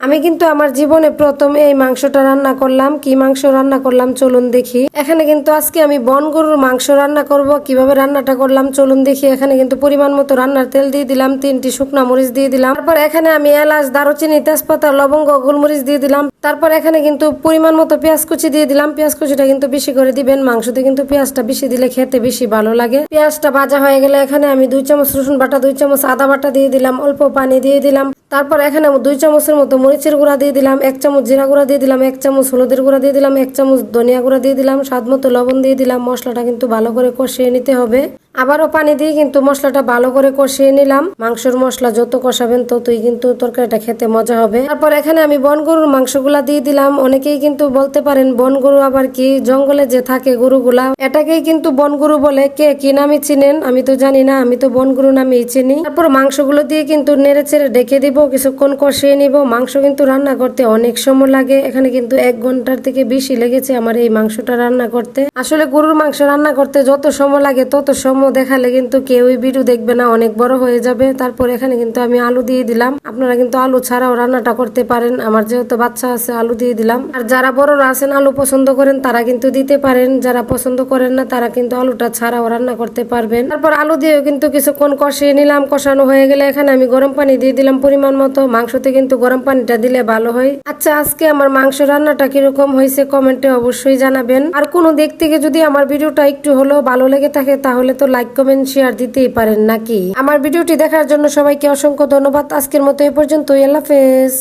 আমি কিন্তু আমার জীবনে প্রথম এই মাংসটা রান্না করলাম। কি মাংস রান্না করলাম চলুন দেখি। এখানে কিন্তু আজকে আমি বন গরুর মাংস রান্না করব। কিভাবে রান্নাটা করলাম চলুন দেখি। এখানে কিন্তু পরিমাণ মতো রান্নার তেল দিয়ে দিলাম, 3টি শুকনা মরিচ দিয়ে দিলাম। তারপর এখানে আমি এলাচ, দারুচিনি, তেজপাতা, লবঙ্গ, গোলমরিচ দিয়ে দিলাম। তারপর এখানে কিন্তু পরিমাণ মতো পেঁয়াজ কুচি দিয়ে দিলাম। পেঁয়াজ কুচিটা কিন্তু বেশি করে দিবেন, মাংসতে কিন্তু পেঁয়াজটা বেশি দিলে খেতে বেশি ভালো লাগে। পেঁয়াজটা ভাজা হয়ে গেলে এখানে আমি 2 চামচ রসুন বাটা, 2 চামচ আদা বাটা দিয়ে দিলাম, অল্প পানি দিয়ে দিলাম। তারপর এখানে 2 চামচের মতো মরিচের গুঁড়া দিয়ে দিলাম, 1 চামচ জিরা গুঁড়া দিয়ে দিলাম, 1 চামচ হলুদের গুঁড়া দিয়ে দিলাম, 1 চামচ ধনিয়া গুঁড়া দিয়ে দিলাম, স্বাদ মতো লবণ দিয়ে দিলাম। মশলাটা কিন্তু ভালো করে কষিয়ে নিতে হবে। আবারও পানি দিয়ে কিন্তু মশলাটা ভালো করে কষিয়ে নিলাম। মাংসের মশলা যত কষাবেন ততই কিন্তু তরকারিটা খেতে মজা হবে। তারপর এখানে আমি বন গরুর মাংসগুলা দিয়ে দিলাম। অনেকেই কিন্তু বলতে পারেন বন গরু আবার কি, জঙ্গলে যে থাকে গরুগুলা এটাকেই কিন্তু বন গরু বলে। কে কি নামে চিনেন আমি তো জানি না, আমি তো বন গরু নামেই চিনি। তারপর মাংসগুলো দিয়ে কিন্তু নেড়ে চেড়ে ঢেকে দিব, কিছুক্ষণ কষিয়ে নিব। মাংস কিন্তু রান্না করতে অনেক সময় লাগে। এখানে কিন্তু 1 ঘন্টার থেকে বেশি লেগেছে আমার এই মাংসটা রান্না করতে। আসলে গরুর মাংস রান্না করতে যত সময় লাগে তত সময় দেখালে কিন্তু কেউই ভিডিও দেখবে না, অনেক বড় হয়ে যাবে। তারপর এখানে কিন্তু আমি আলু দিয়ে দিলাম। আপনারা কিন্তু আলু ছাড়াও রান্নাটা করতে পারেন। আমার যেহেতু বাচ্চা আছে আলু দিয়ে দিলাম। আর যারা বড়রা আছেন আলু পছন্দ করেন তারা কিন্তু দিতে পারেন, যারা পছন্দ করেন না তারা কিন্তু আলুটা ছাড়াও রান্না করতে পারবেন। তারপর আলু দিয়েও কিন্তু কিছুক্ষণ কষিয়ে নিলাম। কষানো হয়ে গেলে এখানে আমি গরম পানি দিয়ে দিলাম পরিমাণ মতো। মাংসতে কিন্তু গরম পানিটা দিলে ভালো হয়। আচ্ছা, আজকে আমার মাংস রান্নাটা কিরকম হয়েছে কমেন্টে অবশ্যই জানাবেন। আর কোনো দিক থেকে যদি আমার ভিডিওটা একটু হলেও ভালো লেগে থাকে তাহলে তো লাইক, কমেন্ট, শেয়ার দিতেই পারেন নাকি। আমার ভিডিওটি দেখার জন্য সবাইকে অসংখ্য ধন্যবাদ। আজকের মতো এ পর্যন্তই। আল্লাহ হাফেজ।